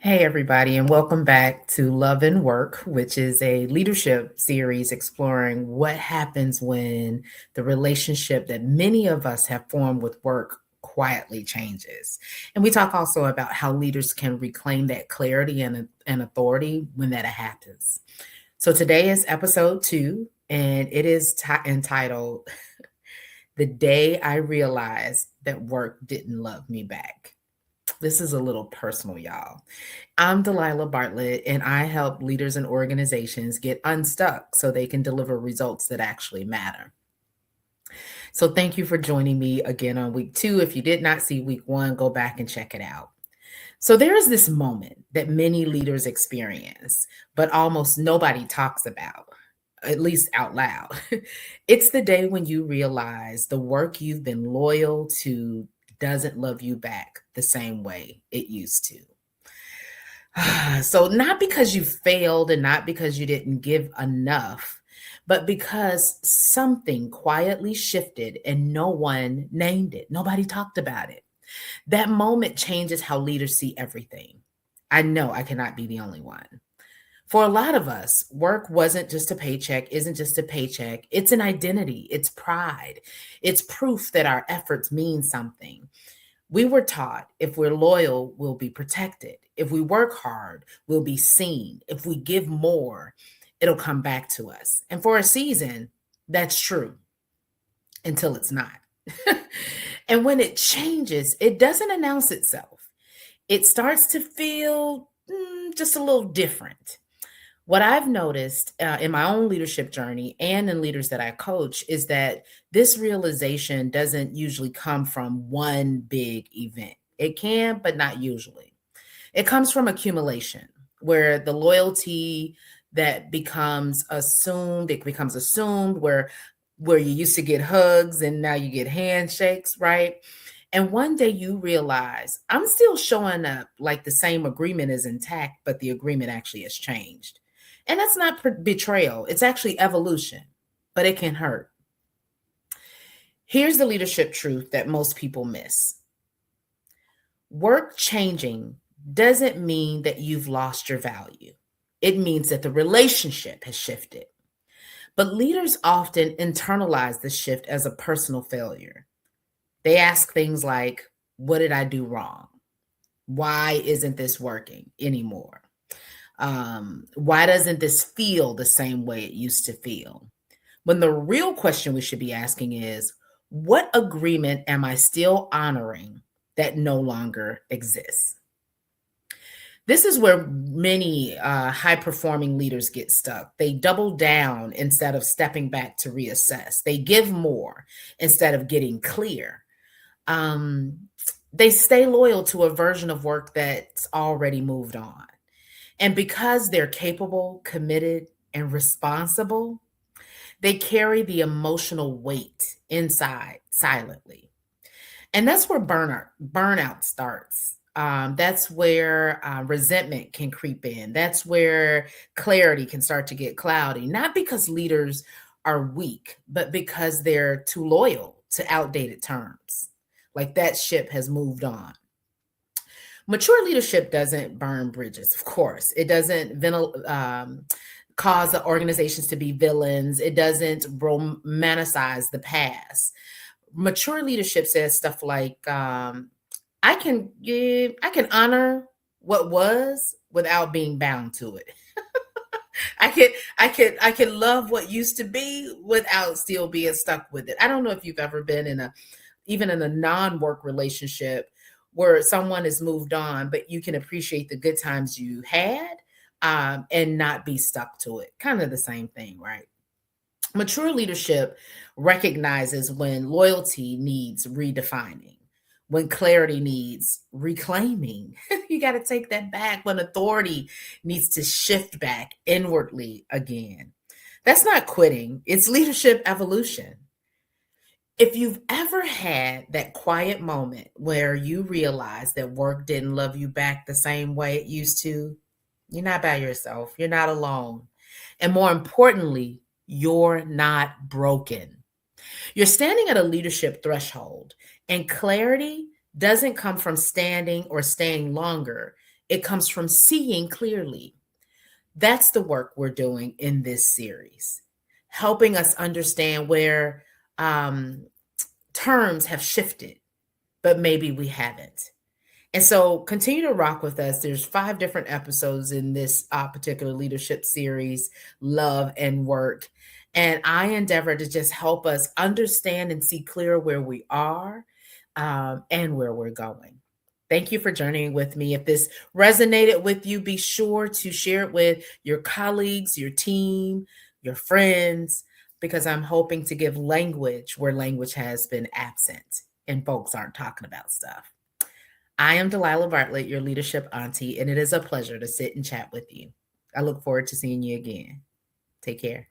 Hey, everybody, and welcome back to Love and Work, which is a leadership series exploring what happens when the relationship that many of us have formed with work quietly changes. And we talk also about how leaders can reclaim that clarity and authority when that happens. So today is episode 2, and it is entitled The Day I Realized That Work Didn't Love Me Back. This is a little personal, y'all. I'm Delilah Bardlette, and I help leaders and organizations get unstuck so they can deliver results that actually matter. So, thank you for joining me again on week 2. If you did not see week 1, go back and check it out. So, there is this moment that many leaders experience, but almost nobody talks about, at least out loud. It's the day when you realize the work you've been loyal to doesn't love you back the same way it used to. So, not because you failed and not because you didn't give enough, but because something quietly shifted and no one named it. Nobody talked about it. That moment changes how leaders see everything. I know I cannot be the only one. For a lot of us, work wasn't just a paycheck, isn't just a paycheck. It's an identity, it's pride, it's proof that our efforts mean something. We were taught if we're loyal, we'll be protected. If we work hard, we'll be seen. If we give more, it'll come back to us. And for a season, that's true until it's not. And when it changes, it doesn't announce itself. It starts to feel just a little different. What I've noticed in my own leadership journey and in leaders that I coach is that this realization doesn't usually come from one big event. It can, but not usually. It comes from accumulation, where the loyalty that becomes assumed, where you used to get hugs and now you get handshakes, right? And one day you realize I'm still showing up like the same agreement is intact, but the agreement actually has changed. And that's not betrayal, it's actually evolution, but it can hurt. Here's the leadership truth that most people miss: work changing doesn't mean that you've lost your value, it means that the relationship has shifted. But leaders often internalize the shift as a personal failure. They ask things like, what did I do wrong? Why isn't this working anymore? Why doesn't this feel the same way it used to feel? When the real question we should be asking is, what agreement am I still honoring that no longer exists? This is where many high performing leaders get stuck. They double down instead of stepping back to reassess. They give more instead of getting clear. Um, they stay loyal to a version of work that's already moved on. And because they're capable, committed, and responsible, they carry the emotional weight inside silently. And that's where burnout starts. That's where resentment can creep in. That's where clarity can start to get cloudy, not because leaders are weak, but because they're too loyal to outdated terms. Like that ship has moved on. Mature leadership doesn't burn bridges, of course. It doesn't cause the organizations to be villains. It doesn't romanticize the past. Mature leadership says stuff like, I can honor what was without being bound to it. I can love what used to be without still being stuck with it. I don't know if you've ever been even in a non-work relationship where someone has moved on, but you can appreciate the good times you had, and not be stuck to it. Kind of the same thing, right? Mature leadership recognizes when loyalty needs redefining, when clarity needs reclaiming. You got to take that back, when authority needs to shift back inwardly again. That's not quitting, it's leadership evolution. If you've ever had that quiet moment where you realize that work didn't love you back the same way it used to, you're not by yourself. You're not alone. And more importantly, you're not broken. You're standing at a leadership threshold, and clarity doesn't come from standing or staying longer. It comes from seeing clearly. That's the work we're doing in this series, helping us understand where um, terms have shifted, but maybe we haven't. And so continue to rock with us. There's 5 different episodes in this particular leadership series, Love and Work. And I endeavor to just help us understand and see clear where we are and where we're going. Thank you for journeying with me. If this resonated with you, be sure to share it with your colleagues, your team, your friends, because I'm hoping to give language where language has been absent and folks aren't talking about stuff. I am Delilah Bardlette, your leadership auntie, and it is a pleasure to sit and chat with you. I look forward to seeing you again. Take care.